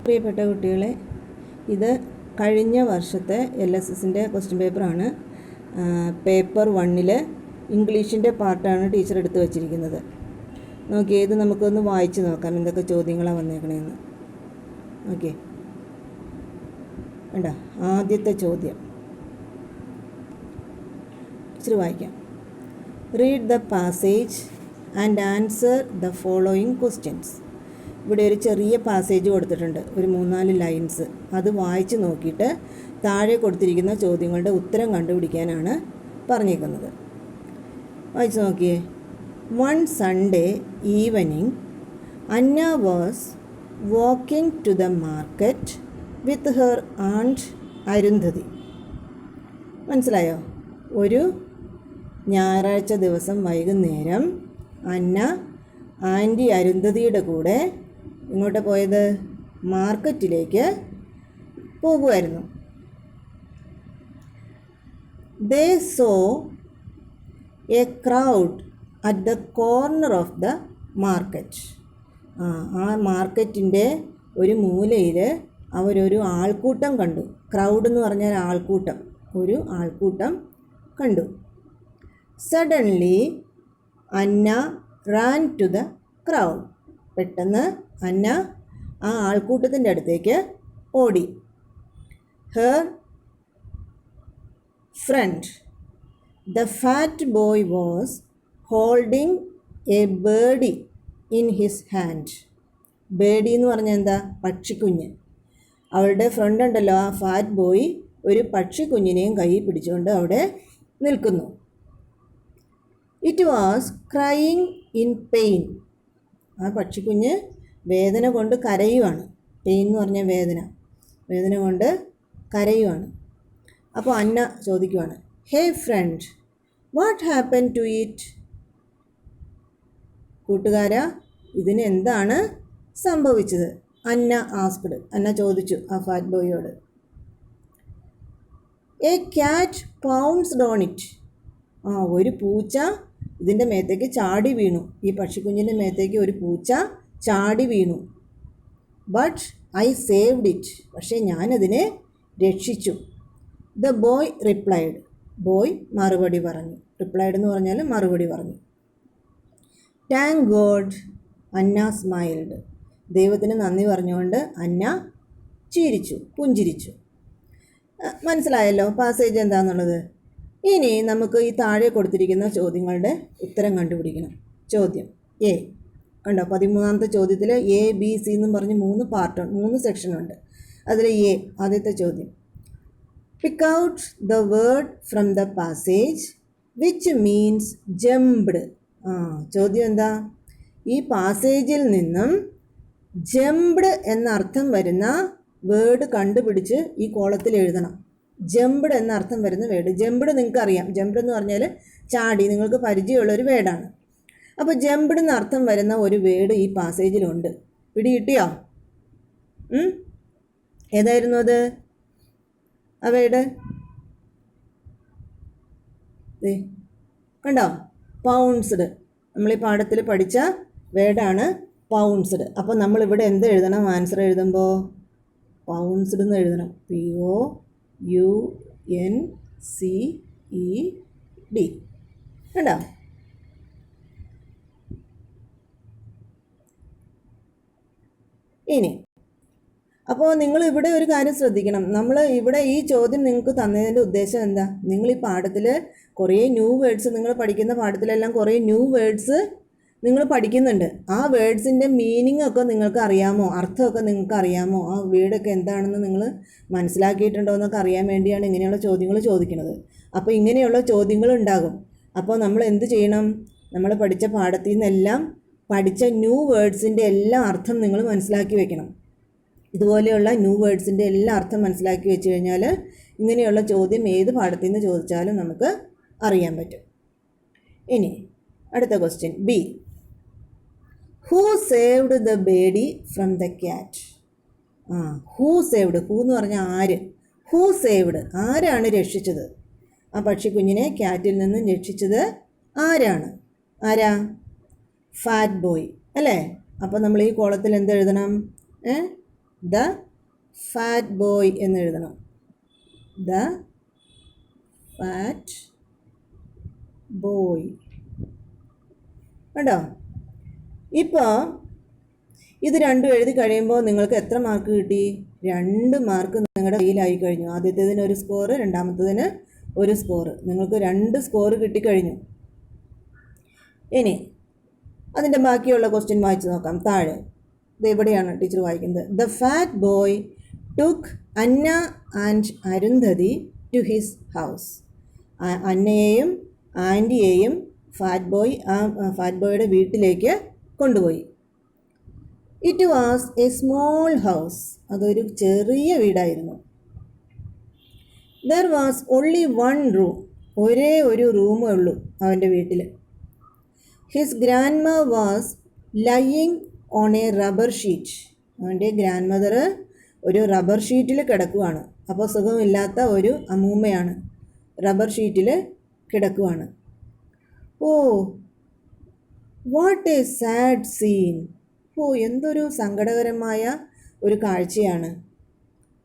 പ്രിയപ്പെട്ട കുട്ടികളെ, ഇത് കഴിഞ്ഞ വർഷത്തെ LSSൻ്റെ ക്വസ്റ്റ്യൻ പേപ്പറാണ്. പേപ്പർ 1 ഇംഗ്ലീഷിൻ്റെ പാർട്ടാണ് ടീച്ചർ എടുത്ത് വച്ചിരിക്കുന്നത്. നോക്കിയേ, ഇത് നമുക്കൊന്ന് വായിച്ച് നോക്കാം എന്തൊക്കെ ചോദ്യങ്ങളാണ് വന്നേക്കണേന്ന്. ഓക്കെ, വേണ്ട ആദ്യത്തെ ചോദ്യം ടീച്ചർ വായിക്കാം. Read the passage and answer the following questions. ഇവിടെ ഒരു ചെറിയ പാസേജ് കൊടുത്തിട്ടുണ്ട്, ഒരു 3-4 ലൈൻസ്. അത് വായിച്ച് നോക്കിയിട്ട് താഴെ കൊടുത്തിരിക്കുന്ന ചോദ്യങ്ങളുടെ ഉത്തരം കണ്ടുപിടിക്കാനാണ് പറഞ്ഞേക്കുന്നത്. വായിച്ച് നോക്കിയേ. One Sunday evening Anna was walking to the market with her and Arundhati. മനസ്സിലായോ? ഒരു ഞായറാഴ്ച ദിവസം വൈകുന്നേരം അന്ന ആൻറ്റി അരുന്ധതിയുടെ കൂടെ ഇങ്ങോട്ട് പോയത് മാർക്കറ്റിലേക്ക് പോകുമായിരുന്നു. They saw a crowd at the corner of the market. ആ മാർക്കറ്റിൻ്റെ ഒരു മൂലയിൽ അവരൊരു ആൾക്കൂട്ടം കണ്ടു. ക്രൗഡ് എന്ന് പറഞ്ഞാൽ ആൾക്കൂട്ടം, ഒരു ആൾക്കൂട്ടം കണ്ടു. Suddenly Anna ran to the crowd. പെട്ടെന്ന് അന്ന ആ ആൾക്കൂട്ടത്തിൻ്റെ അടുത്തേക്ക് ഓടി. Her friend the fat boy was holding a birdie in his hand. Birdie എന്ന് പറഞ്ഞാൽ എന്താ? പക്ഷിക്കുഞ്ഞ്. അവളുടെ ഫ്രണ്ട് ഉണ്ടല്ലോ, ആ ഫാറ്റ് ബോയ് ഒരു പക്ഷിക്കുഞ്ഞിനെയും കയ്യിൽ പിടിച്ചുകൊണ്ട് അവിടെ നിൽക്കുന്നു. It was crying in pain. ആ പക്ഷിക്കുഞ്ഞ് വേദന കൊണ്ട് കരയുവാണ്. പെയിൻ എന്ന് പറഞ്ഞാൽ വേദന, വേദന കൊണ്ട് കരയുവാണ്. അപ്പോൾ അന്ന ചോദിക്കുവാണ്, hey friend, what happen to it? കൂട്ടുകാരാ, ഇതിന് എന്താണ് സംഭവിച്ചത്? അന്ന ആസ്ക്ഡ്. അന്ന ചോദിച്ചു ആ ഫാറ്റ് ബോയോട്. A cat pounced on it. ഒരു പൂച്ച ഇതിൻ്റെ മേത്തേക്ക് ചാടി വീണു. ഈ പക്ഷിക്കുഞ്ഞിൻ്റെ മേത്തേക്ക് ഒരു പൂച്ച ചാടി വീണു. But I saved it. പക്ഷേ ഞാനതിനെ രക്ഷിച്ചു. The boy replied. ബോയ് മറുപടി പറഞ്ഞു. റിപ്ലൈഡ് എന്ന് പറഞ്ഞാൽ മറുപടി പറഞ്ഞു. താങ്ക് ഗോഡ്, അന്ന സ്മൈൽഡ്. ദൈവത്തിന് നന്ദി പറഞ്ഞുകൊണ്ട് അന്ന ചിരിച്ചു, പുഞ്ചിരിച്ചു. മനസ്സിലായല്ലോ പാസേജ് എന്താണെന്നുള്ളത്. ഇനി നമുക്ക് ഈ താഴെ കൊടുത്തിരിക്കുന്ന ചോദ്യങ്ങളുടെ ഉത്തരം കണ്ടുപിടിക്കണം. ചോദ്യം എ കണ്ടോ, 13ാമത്തെ ചോദ്യത്തിൽ എ ബി സി എന്നും പറഞ്ഞ് 3 സെക്ഷനുണ്ട്. അതിൽ എ ആദ്യത്തെ ചോദ്യം, pick out the word from the passage which means jumped. ചോദ്യം എന്താ? ഈ പാസേജിൽ നിന്നും ജംപ്ഡ് എന്നർത്ഥം വരുന്ന വേർഡ് കണ്ടുപിടിച്ച് ഈ കോളത്തിൽ എഴുതണം. ജംപ്ഡ് എന്നർത്ഥം വരുന്ന വേർഡ്. ജംപ്ഡ് നിങ്ങൾക്ക് അറിയാം, ജംപ്ഡ് എന്ന് പറഞ്ഞാൽ ചാടി, നിങ്ങൾക്ക് പരിചയമുള്ളൊരു വേർഡാണ്. അപ്പോൾ ജംപ്ഡ് എന്നർത്ഥം വരുന്ന ഒരു വേർഡ് ഈ പാസേജിലുണ്ട്. പിടികിട്ടിയോ? ഏതായിരുന്നു അത്? ആ വേർഡ് കണ്ടോ? പൗൺസ്ഡ്. നമ്മൾ ഈ പാഠത്തിൽ പഠിച്ച വേർഡാണ് പൗൺസ്ഡ്. അപ്പോൾ നമ്മളിവിടെ എന്ത് എഴുതണം? ആൻസർ എഴുതുമ്പോൾ പൗൺസ്ഡ് എന്ന് എഴുതണം. POUNCED. കണ്ടോ? ഇനി അപ്പോൾ നിങ്ങൾ ഇവിടെ ഒരു കാര്യം ശ്രദ്ധിക്കണം. നമ്മൾ ഇവിടെ ഈ ചോദ്യം നിങ്ങൾക്ക് തന്നതിൻ്റെ ഉദ്ദേശം എന്താ? നിങ്ങൾ ഈ പാഠത്തിൽ കുറേ ന്യൂ വേർഡ്സ്, നിങ്ങൾ പഠിക്കുന്ന പാഠത്തിലെല്ലാം കുറേ ന്യൂ വേർഡ്സ് നിങ്ങൾ പഠിക്കുന്നുണ്ട്. ആ വേർഡ്സിൻ്റെ മീനിങ് ഒക്കെ നിങ്ങൾക്ക് അറിയാമോ? അർത്ഥമൊക്കെ നിങ്ങൾക്ക് അറിയാമോ? ആ വേർഡൊക്കെ എന്താണെന്ന് നിങ്ങൾ മനസ്സിലാക്കിയിട്ടുണ്ടോ എന്നൊക്കെ അറിയാൻ വേണ്ടിയാണ് ഇങ്ങനെയുള്ള ചോദ്യങ്ങൾ ചോദിക്കുന്നത്. അപ്പോൾ ഇങ്ങനെയുള്ള ചോദ്യങ്ങൾ ഉണ്ടാകും. അപ്പോൾ നമ്മൾ എന്ത് ചെയ്യണം? നമ്മൾ പഠിച്ച പാഠത്തിൽ നിന്നെല്ലാം പഠിച്ച ന്യൂ വേർഡ്സിൻ്റെ എല്ലാ അർത്ഥം നിങ്ങൾ മനസ്സിലാക്കി വെക്കണം. ഇതുപോലെയുള്ള ന്യൂ വേർഡ്സിൻ്റെ എല്ലാ അർത്ഥം മനസ്സിലാക്കി വെച്ച് കഴിഞ്ഞാൽ ഇങ്ങനെയുള്ള ചോദ്യം ഏത് പാഠത്തിൽ നിന്ന് ചോദിച്ചാലും നമുക്ക് അറിയാൻ പറ്റും. ഇനി അടുത്ത question B. Who saved the birdie from the cat? Who saved. Who എന്ന് പറഞ്ഞാൽ ആര്? ഹൂ സേവ്ഡ്, ആരാണ് രക്ഷിച്ചത്? ആ പക്ഷിക്കുഞ്ഞിനെ ക്യാറ്റിൽ നിന്ന് രക്ഷിച്ചത് ആരാണ്? ആരാ? ഫാറ്റ് ബോയ് അല്ലേ? അപ്പോൾ നമ്മൾ ഈ കോളത്തിൽ എന്തെഴുതണം? ദ ഫാറ്റ് ബോയ് എന്ന് എഴുതണം. The fat boy. കേട്ടോ? ഇപ്പോൾ ഇത് രണ്ടും എഴുതി കഴിയുമ്പോൾ നിങ്ങൾക്ക് എത്ര മാർക്ക് കിട്ടി? 2 മാർക്ക് നിങ്ങളുടെ കയ്യിലായി കഴിഞ്ഞു. ആദ്യത്തേതിന് 1 സ്കോർ, രണ്ടാമത്തേതിന് 1 സ്കോർ. നിങ്ങൾക്ക് 2 സ്കോർ കിട്ടിക്കഴിഞ്ഞു. ഇനി അതിൻ്റെ ബാക്കിയുള്ള ക്വസ്റ്റ്യൻ വായിച്ച് നോക്കാം. താഴെ ഇത് എവിടെയാണ് ടീച്ചർ വായിക്കുന്നത്? The fat boy took Anna and Arundhati to his house. അന്നയെയും ആൻറ്റിയെയും ഫാറ്റ് ബോയുടെ വീട്ടിലേക്ക് കൊണ്ടുപോയി. It was a small house. അതൊരു ചെറിയ വീടായിരുന്നു. There was only 1 room. ഒരേ ഒരു റൂമേ ഉള്ളൂ അവൻ്റെ വീട്ടിൽ. His grand mother was lying on a rubber sheet. അവൻ്റെ ഗ്രാൻഡ് മദർ ഒരു റബ്ബർ ഷീറ്റിൽ കിടക്കുവാണ്. അപ്പോൾ സുഖമില്ലാത്ത ഒരു അമ്മൂമ്മയാണ്, റബ്ബർ ഷീറ്റിൽ കിടക്കുവാണ്. Oh what a sad scene. ഓ എന്തൊരു സങ്കടകരമായ ഒരു കാഴ്ചയാണ്.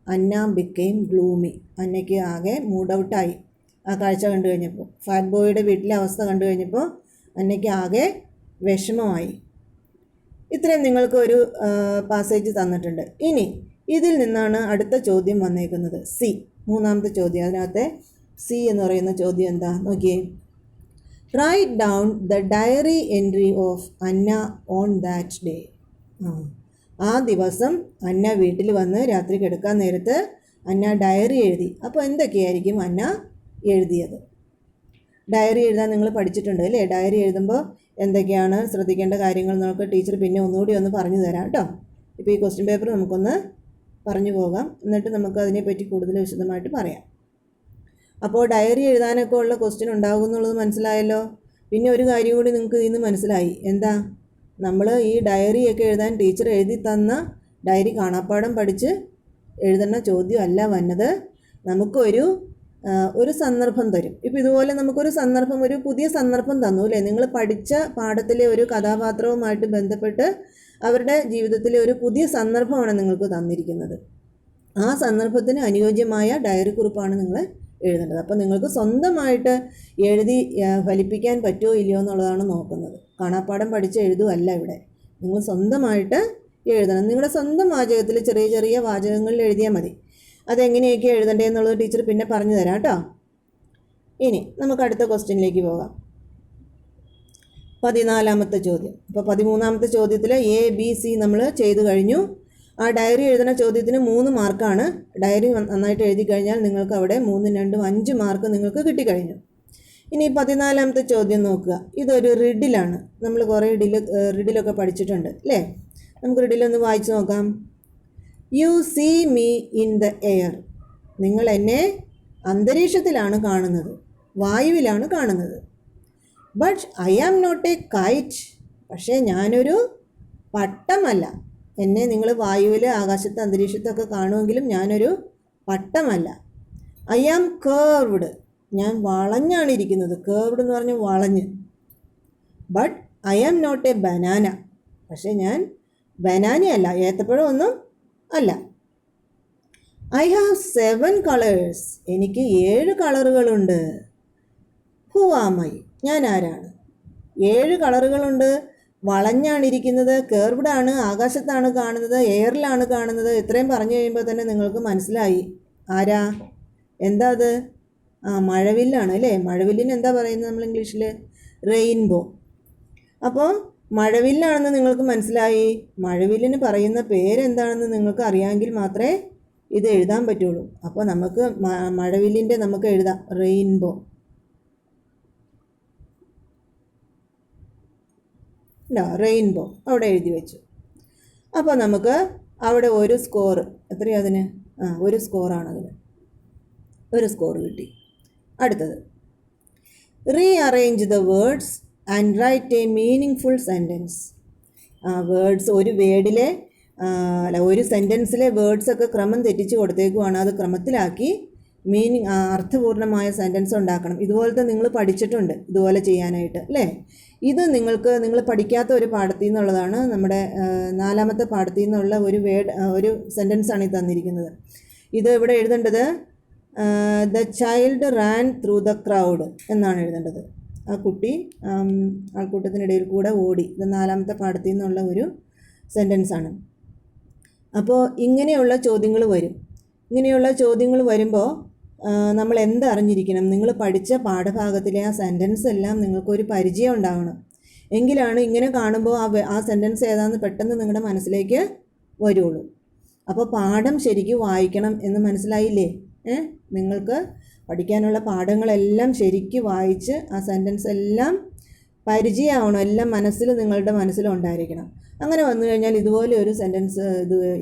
അന്ന ബിക്കെയിം ഗ്ലൂമി. അന്നയ്ക്ക് ആകെ മൂഡ് ഔട്ടായി ആ കാഴ്ച കണ്ടു കഴിഞ്ഞപ്പോൾ. ഫാറ്റ് ബോയുടെ വീട്ടിലെ അവസ്ഥ കണ്ടു കഴിഞ്ഞപ്പോൾ അന്നയ്ക്ക് ആകെ വിഷമമായി. ഇത്രയും നിങ്ങൾക്ക് ഒരു പാസേജ് തന്നിട്ടുണ്ട്. ഇനി ഇതിൽ നിന്നാണ് അടുത്ത ചോദ്യം വന്നേക്കുന്നത്. സി, മൂന്നാമത്തെ ചോദ്യം. അതിനകത്തെ സി എന്ന് പറയുന്ന ചോദ്യം എന്താ നോക്കിയേ. Write down the diary entry of Anna on that day. ആ ദിവസം അന്ന വീട്ടിൽ വന്ന് രാത്രി കിടക്കാൻ നേരത്ത് അന്ന ഡയറി എഴുതി. അപ്പോൾ എന്തൊക്കെയായിരിക്കും അന്ന എഴുതിയത്? ഡയറി എഴുതാൻ നിങ്ങൾ പഠിച്ചിട്ടുണ്ട് അല്ലേ? ഡയറി എഴുതുമ്പോൾ എന്തൊക്കെയാണ് ശ്രദ്ധിക്കേണ്ട കാര്യങ്ങൾ എന്നൊക്കെ ടീച്ചർ പിന്നെ ഒന്നുകൂടി ഒന്ന് പറഞ്ഞു തരാം കേട്ടോ. ഇപ്പോൾ ഈ ക്വസ്റ്റ്യൻ പേപ്പർ നമുക്കൊന്ന് പറഞ്ഞു പോകാം, എന്നിട്ട് നമുക്ക് അതിനെപ്പറ്റി കൂടുതൽ വിശദമായിട്ട് പറയാം. അപ്പോൾ ഡയറി എഴുതാനൊക്കെ ഉള്ള ക്വസ്റ്റ്യൻ ഉണ്ടാകും എന്നുള്ളത് മനസ്സിലായല്ലോ. പിന്നെ ഒരു കാര്യം കൂടി നിങ്ങൾക്ക് ഇതിൽ നിന്ന് മനസ്സിലായി. എന്താ? നമ്മൾ ഈ ഡയറിയൊക്കെ എഴുതാൻ ടീച്ചർ എഴുതി തന്ന ഡയറി കാണാപ്പാഠം പഠിച്ച് എഴുതുന്ന ചോദ്യമല്ല വന്നത്. നമുക്കൊരു സന്ദർഭം തരും. ഇപ്പോൾ ഇതുപോലെ നമുക്കൊരു സന്ദർഭം, ഒരു പുതിയ സന്ദർഭം തന്നു അല്ലേ? നിങ്ങൾ പഠിച്ച പാഠത്തിലെ ഒരു കഥാപാത്രവുമായിട്ട് ബന്ധപ്പെട്ട് അവരുടെ ജീവിതത്തിലെ ഒരു പുതിയ സന്ദർഭമാണ് നിങ്ങൾക്ക് തന്നിരിക്കുന്നത്. ആ സന്ദർഭത്തിന് അനുയോജ്യമായ ഡയറി കുറിപ്പാണ് നിങ്ങൾ എഴുതേണ്ടത്. അപ്പോൾ നിങ്ങൾക്ക് സ്വന്തമായിട്ട് എഴുതി ഫലിപ്പിക്കാൻ പറ്റുമോ ഇല്ലയോ എന്നുള്ളതാണ് നോക്കുന്നത്. കാണാപ്പാഠം പഠിച്ച് എഴുതുമല്ല ഇവിടെ. നിങ്ങൾ സ്വന്തമായിട്ട് എഴുതണം. നിങ്ങളുടെ സ്വന്തം വാചകത്തിൽ ചെറിയ ചെറിയ വാചകങ്ങളിൽ എഴുതിയാൽ മതി. അതെങ്ങനെയൊക്കെ എഴുതണ്ടേന്നുള്ളത് ടീച്ചർ പിന്നെ പറഞ്ഞു തരാം കേട്ടോ. ഇനി നമുക്ക് അടുത്ത ക്വസ്റ്റ്യനിലേക്ക് പോകാം. 14ാമത്തെ ചോദ്യം. അപ്പോൾ 13ാമത്തെ ചോദ്യത്തിൽ ABC നമ്മൾ ചെയ്തു കഴിഞ്ഞു. ആ ഡയറി എഴുതുന്ന ചോദ്യത്തിന് 3 മാർക്കാണ്. ഡയറി നന്നായിട്ട് എഴുതി കഴിഞ്ഞാൽ നിങ്ങൾക്ക് അവിടെ 3 2 5 മാർക്ക് നിങ്ങൾക്ക് കിട്ടിക്കഴിഞ്ഞു. ഇനി 14ാമത്തെ ചോദ്യം നോക്കുക. ഇതൊരു റിഡിലാണ്. നമ്മൾ കുറേ റിഡിലൊക്കെ പഠിച്ചിട്ടുണ്ട് അല്ലേ? നമുക്ക് റിഡിലൊന്ന് വായിച്ചു നോക്കാം. You see me in the air. നിങ്ങൾ എന്നെ അന്തരീക്ഷത്തിലാണ് കാണുന്നത്, വായുവിലാണ് കാണുന്നത്. But I am not a kite. പക്ഷേ ഞാനൊരു പട്ടമല്ല. എന്നെ നിങ്ങൾ വായുവിൽ, ആകാശത്ത്, അന്തരീക്ഷത്തൊക്കെ കാണുമെങ്കിലും ഞാനൊരു പട്ടമല്ല. I am curved. ഞാൻ വളഞ്ഞാണ് ഇരിക്കുന്നത്. കേർവ്ഡ് എന്ന് പറഞ്ഞാൽ വളഞ്ഞ്. But I am not a banana. പക്ഷേ ഞാൻ ബനാനയല്ല, ഏത്തപ്പഴം ഒന്നും അല്ല. I have 7 colours. എനിക്ക് 7 കളറുകളുണ്ട്. Who am I? ഞാൻ ആരാണ്? 7 കളറുകളുണ്ട്, വളഞ്ഞാണിരിക്കുന്നത്, കേർവ്ഡാണ്, ആകാശത്താണ് കാണുന്നത്, എയറിലാണ് കാണുന്നത്. ഇത്രയും പറഞ്ഞു കഴിയുമ്പോൾ തന്നെ നിങ്ങൾക്ക് മനസ്സിലായി ആരാ? എന്താ അത്? മഴവില്ലാണ് അല്ലേ? മഴവില്ലിന് എന്താ പറയുന്നത് നമ്മൾ ഇംഗ്ലീഷിൽ? റെയിൻബോ. അപ്പോൾ മഴവില്ലാണെന്ന് നിങ്ങൾക്ക് മനസ്സിലായി. മഴവില്ലിന് പറയുന്ന പേരെന്താണെന്ന് നിങ്ങൾക്ക് അറിയാമെങ്കിൽ മാത്രമേ ഇത് എഴുതാൻ പറ്റുള്ളൂ. അപ്പോൾ നമുക്ക് മഴവില്ലിൻ്റെ നമുക്ക് എഴുതാം റെയിൻബോ. റെയിൻബോ അവിടെ എഴുതി വെച്ചു. അപ്പോൾ നമുക്ക് അവിടെ ഒരു സ്കോർ, എത്രയാണ് അതിന്? 1 സ്കോറാണ് അതിന്. 1 സ്കോർ കിട്ടി. അടുത്തത്, rearrange the words and write a meaning sentence. Words ഒരു വേർഡിലെ ഒരു സെൻറ്റൻസിലെ വേർഡ്സൊക്കെ ക്രമം തെറ്റിച്ച് കൊടുത്തേക്കുവാണ്. അത് ക്രമത്തിലാക്കി മീനിങ് അർത്ഥപൂർണ്ണമായ സെൻറ്റൻസ് ഉണ്ടാക്കണം. ഇതുപോലത്തെ നിങ്ങൾ പഠിച്ചിട്ടുണ്ട് ഇതുപോലെ ചെയ്യാനായിട്ട് അല്ലേ. ഇത് നിങ്ങൾ പഠിക്കാത്ത ഒരു പാഠത്തിൽ നിന്നുള്ളതാണ്. നമ്മുടെ 4ാമത്തെ പാഠത്തിൽ നിന്നുള്ള ഒരു സെൻറ്റൻസാണ് ഈ തന്നിരിക്കുന്നത്. ഇത് ഇവിടെ എഴുതേണ്ടത് the child Rann through the crowd എന്നാണ് എഴുതേണ്ടത്. ആ കുട്ടി ആൾക്കൂട്ടത്തിനിടയിൽ കൂടെ ഓടി. ഇത് 4ാമത്തെ പാഠത്തിൽ നിന്നുള്ള ഒരു സെൻറ്റൻസാണ്. അപ്പോൾ ഇങ്ങനെയുള്ള ചോദ്യങ്ങൾ വരും. ഇങ്ങനെയുള്ള ചോദ്യങ്ങൾ വരുമ്പോൾ നമ്മൾ എന്തറിഞ്ഞിരിക്കണം? നിങ്ങൾ പഠിച്ച പാഠഭാഗത്തിലെ ആ സെൻറ്റൻസ് എല്ലാം നിങ്ങൾക്കൊരു പരിചയം ഉണ്ടാവണം. എങ്കിലാണ് ഇങ്ങനെ കാണുമ്പോൾ ആ സെൻറ്റൻസ് ഏതാണെന്ന് പെട്ടെന്ന് നിങ്ങളുടെ മനസ്സിലേക്ക് വരുള്ളൂ. അപ്പോൾ പാഠം ശരിക്കും വായിക്കണം എന്ന് മനസ്സിലായില്ലേ? നിങ്ങൾക്ക് പഠിക്കാനുള്ള പാഠങ്ങളെല്ലാം ശരിക്കും വായിച്ച് ആ സെൻറ്റൻസ് എല്ലാം പരിചയമാവണം. എല്ലാം നിങ്ങളുടെ മനസ്സിലുണ്ടായിരിക്കണം. അങ്ങനെ വന്നു കഴിഞ്ഞാൽ ഇതുപോലൊരു സെൻറ്റൻസ്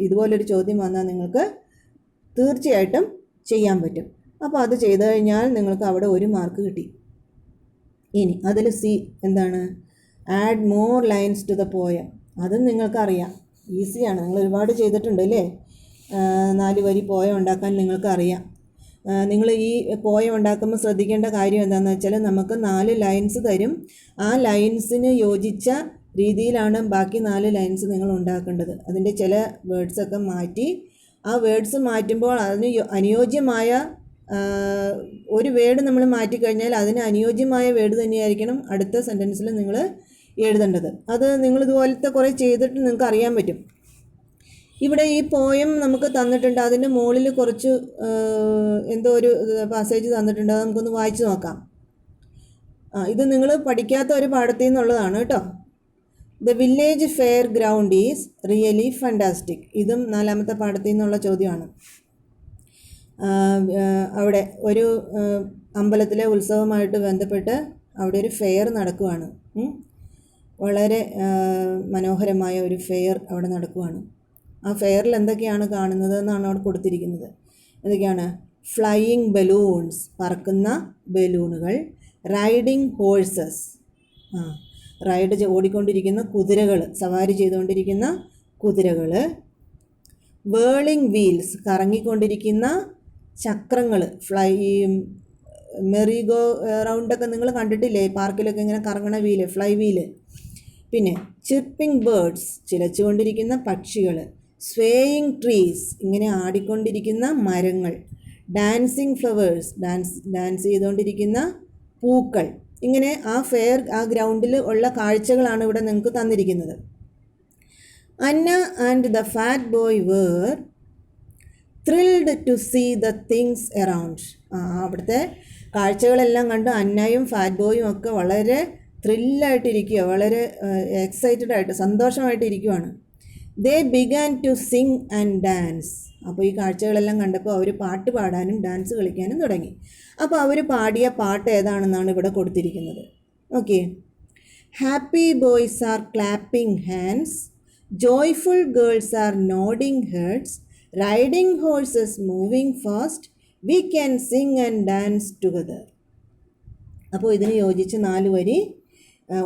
ഇതുപോലൊരു ചോദ്യം വന്നാൽ നിങ്ങൾക്ക് തീർച്ചയായിട്ടും ചെയ്യാൻ പറ്റും. അപ്പോൾ അത് ചെയ്തു കഴിഞ്ഞാൽ നിങ്ങൾക്ക് അവിടെ 1 മാർക്ക് കിട്ടി. ഇനി അതിൽ സി എന്താണ്? Add more lines to the poem. അതും നിങ്ങൾക്കറിയാം, ഈസിയാണ്. നിങ്ങൾ ഒരുപാട് ചെയ്തിട്ടുണ്ട് അല്ലേ? 4 വരി പോയം ഉണ്ടാക്കാൻ നിങ്ങൾക്കറിയാം. നിങ്ങൾ ഈ പോയം ഉണ്ടാക്കുമ്പോൾ ശ്രദ്ധിക്കേണ്ട കാര്യം എന്താണെന്ന് വെച്ചാൽ നമുക്ക് 4 ലൈൻസ് തരും. ആ ലൈൻസിന് യോജിച്ച രീതിയിലാണ് ബാക്കി 4 ലൈൻസ് നിങ്ങൾ ഉണ്ടാക്കേണ്ടത്. അതിൻ്റെ ചില വേർഡ്സൊക്കെ മാറ്റി, ആ വേർഡ്സ് മാറ്റുമ്പോൾ അതിന് അനുയോജ്യമായ ഒരു വേർഡ് നമ്മൾ മാറ്റിക്കഴിഞ്ഞാൽ അതിന് അനുയോജ്യമായ വേർഡ് തന്നെയായിരിക്കണം അടുത്ത സെൻറ്റൻസിൽ നിങ്ങൾ എഴുതേണ്ടത്. അത് നിങ്ങൾ ഇതുപോലത്തെ കുറേ ചെയ്തിട്ട് നിങ്ങൾക്ക് അറിയാൻ പറ്റും. ഇവിടെ ഈ പോയം നമുക്ക് തന്നിട്ടുണ്ട്. അതിൻ്റെ മുകളിൽ കുറച്ച് എന്തോ ഒരു പാസേജ് തന്നിട്ടുണ്ട്. അത് നമുക്കൊന്ന് വായിച്ചു നോക്കാം. ഇത് നിങ്ങൾ പഠിക്കാത്ത ഒരു പാഠത്തിൽ നിന്നുള്ളതാണ് കേട്ടോ. The village fair ground is really fantastic. ഇതും 4ാമത്തെ പാഠത്തിൽ നിന്നുള്ള ചോദ്യമാണ്. അവിടെ ഒരു അമ്പലത്തിലെ ഉത്സവമായിട്ട് ബന്ധപ്പെട്ട് അവിടെ ഒരു ഫെയർ നടക്കുവാണ്. വളരെ മനോഹരമായ ഒരു ഫെയർ അവിടെ നടക്കുവാണ്. ആ ഫെയറിൽ എന്തൊക്കെയാണ് കാണുന്നത് എന്നാണ് അവിടെ കൊടുത്തിരിക്കുന്നത്. എന്തൊക്കെയാണ്? ഫ്ലൈയിങ് ബലൂൺസ്, പറക്കുന്ന ബലൂണുകൾ. റൈഡിങ് ഹോഴ്സസ്, ഓടിക്കൊണ്ടിരിക്കുന്ന കുതിരകൾ, സവാരി ചെയ്തുകൊണ്ടിരിക്കുന്ന കുതിരകൾ. വേളിങ് വീൽസ്, കറങ്ങിക്കൊണ്ടിരിക്കുന്ന ചക്രങ്ങൾ. മെറിഗോ റൗണ്ടൊക്കെ നിങ്ങൾ കണ്ടിട്ടില്ലേ? പാർക്കിലൊക്കെ ഇങ്ങനെ കറങ്ങണ വീല്, ഫ്ലൈ വീല്. പിന്നെ ചിർപ്പിംഗ് ബേർഡ്സ്, ചിലച്ചുകൊണ്ടിരിക്കുന്ന പക്ഷികൾ. സ്വേയിങ് ട്രീസ്, ഇങ്ങനെ ആടിക്കൊണ്ടിരിക്കുന്ന മരങ്ങൾ. ഡാൻസിങ് ഫ്ലവേഴ്സ്, ഡാൻസ് ചെയ്തുകൊണ്ടിരിക്കുന്ന പൂക്കൾ. ഇങ്ങനെ ആ ഗ്രൗണ്ടിൽ ഉള്ള കാഴ്ചകളാണ് ഇവിടെ നിങ്ങൾക്ക് തന്നിരിക്കുന്നത്. Anna and the fat boy were thrilled to see the things around. അവിടുത്തെ കാഴ്ചകളെല്ലാം കണ്ട് അന്നയും ഫാറ്റ് ബോയും ഒക്കെ വളരെ ത്രില്ലായിട്ടിരിക്കുക, വളരെ എക്സൈറ്റഡ് ആയിട്ട്, സന്തോഷമായിട്ടിരിക്കുവാണ്. They began to sing and dance. അപ്പോൾ ഈ കാഴ്ചകളെല്ലാം കണ്ടപ്പോൾ അവർ പാട്ട് പാടാനും ഡാൻസ് കളിക്കാനും തുടങ്ങി. അപ്പോൾ അവർ പാടിയ പാട്ട് ഏതാണെന്നാണ് ഇവിടെ കൊടുത്തിരിക്കുന്നത്. Okay. Happy boys are clapping hands, joyful girls are nodding heads, riding horses moving fast, we can sing and dance together. അപ്പോൾ ഇതിന് യോജിച്ച് 4 വരി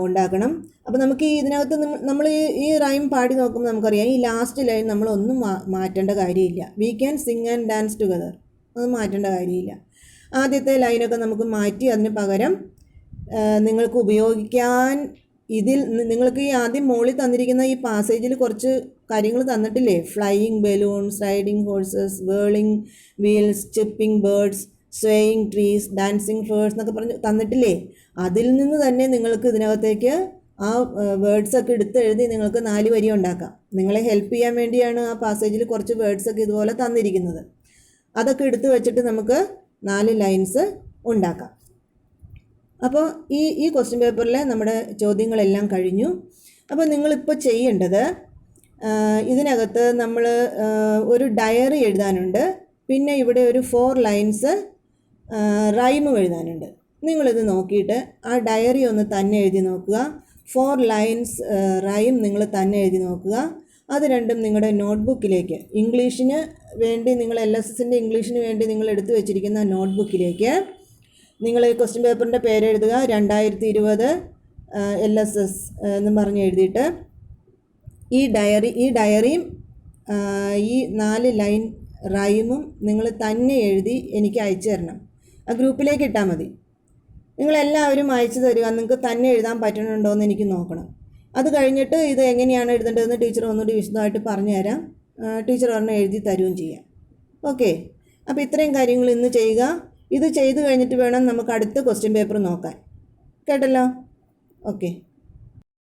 ഉണ്ടാക്കണം. അപ്പോൾ നമുക്ക് ഇതിനകത്ത് നമ്മൾ ഈ റൈം പാടി നോക്കുമ്പോൾ നമുക്കറിയാം ഈ ലാസ്റ്റ് ലൈൻ നമ്മളൊന്നും മാറ്റേണ്ട കാര്യമില്ല. V can sing and dance together, അത് മാറ്റേണ്ട കാര്യമില്ല. ആദ്യത്തെ ലൈനൊക്കെ നമുക്ക് മാറ്റി അതിന് പകരം നിങ്ങൾക്ക് ഉപയോഗിക്കാൻ നിങ്ങൾക്ക് ഈ ആദ്യം മുകളിൽ തന്നിരിക്കുന്ന ഈ പാസേജിൽ കുറച്ച് കാര്യങ്ങൾ തന്നിട്ടില്ലേ? Flying balloons, riding horses, whirling wheels, chirping birds, swaying trees, dancing flowers എന്നൊക്കെ പറഞ്ഞ് തന്നിട്ടില്ലേ? അതിൽ നിന്ന് തന്നെ നിങ്ങൾക്ക് ഇതിനകത്തേക്ക് ആ വേർഡ്സൊക്കെ എഴുതി നിങ്ങൾക്ക് 4 വരി ഉണ്ടാക്കാം. നിങ്ങളെ ഹെൽപ്പ് ചെയ്യാൻ വേണ്ടിയാണ് ആ പാസേജിൽ കുറച്ച് വേർഡ്സൊക്കെ ഇതുപോലെ തന്നിരിക്കുന്നത്. അതൊക്കെ എടുത്ത് വെച്ചിട്ട് നമുക്ക് 4 ലൈൻസ് ഉണ്ടാക്കാം. അപ്പോൾ ഈ ക്വസ്റ്റ്യൻ പേപ്പറിൽ നമ്മുടെ ചോദ്യങ്ങളെല്ലാം കഴിഞ്ഞു. അപ്പോൾ നിങ്ങളിപ്പോൾ ചെയ്യേണ്ടത് ഇതിനകത്ത് നമ്മൾ ഒരു ഡയറി എഴുതാനുണ്ട്. പിന്നെ ഇവിടെ ഒരു 4 ലൈൻസ് റൈമും എഴുതാനുണ്ട്. നിങ്ങളിത് നോക്കിയിട്ട് ആ ഡയറി ഒന്ന് തന്നെ എഴുതി നോക്കുക. 4 ലൈൻസ് റൈം നിങ്ങൾ തന്നെ എഴുതി നോക്കുക. അത് രണ്ടും നിങ്ങളുടെ നോട്ട്ബുക്കിലേക്ക്, ഇംഗ്ലീഷിന് വേണ്ടി നിങ്ങൾ LSSൻ്റെ ഇംഗ്ലീഷിന് വേണ്ടി നിങ്ങൾ എടുത്തു വെച്ചിരിക്കുന്ന നോട്ട്ബുക്കിലേക്ക് നിങ്ങൾ ക്വസ്റ്റ്യൻ പേപ്പറിൻ്റെ പേര് എഴുതുക. 2020 LSS എന്ന് പറഞ്ഞ് എഴുതിയിട്ട് ഈ ഡയറിയും ഈ 4 ലൈൻ റൈമും നിങ്ങൾ തന്നെ എഴുതി എനിക്ക് അയച്ചു തരണം. ആ ഗ്രൂപ്പിലേക്ക് ഇട്ടാൽ മതി. നിങ്ങളെല്ലാവരും അയച്ചു തരിക. നിങ്ങൾക്ക് തന്നെ എഴുതാൻ പറ്റുന്നുണ്ടോ എന്ന് എനിക്ക് നോക്കണം. അത് കഴിഞ്ഞിട്ട് ഇത് എങ്ങനെയാണ് എഴുതേണ്ടതെന്ന് ടീച്ചർ ഒന്നുകൂടി വിശദമായിട്ട് പറഞ്ഞു തരാം. ടീച്ചർ പറഞ്ഞ് എഴുതി തരുകയും ചെയ്യാം. ഓക്കെ, അപ്പോൾ ഇത്രയും കാര്യങ്ങൾ ഇന്ന് ചെയ്യുക. ഇത് ചെയ്ത് കഴിഞ്ഞിട്ട് വേണം നമുക്ക് അടുത്ത ക്വസ്റ്റ്യൻ പേപ്പർ നോക്കാൻ. കേട്ടല്ലോ? ഓക്കെ.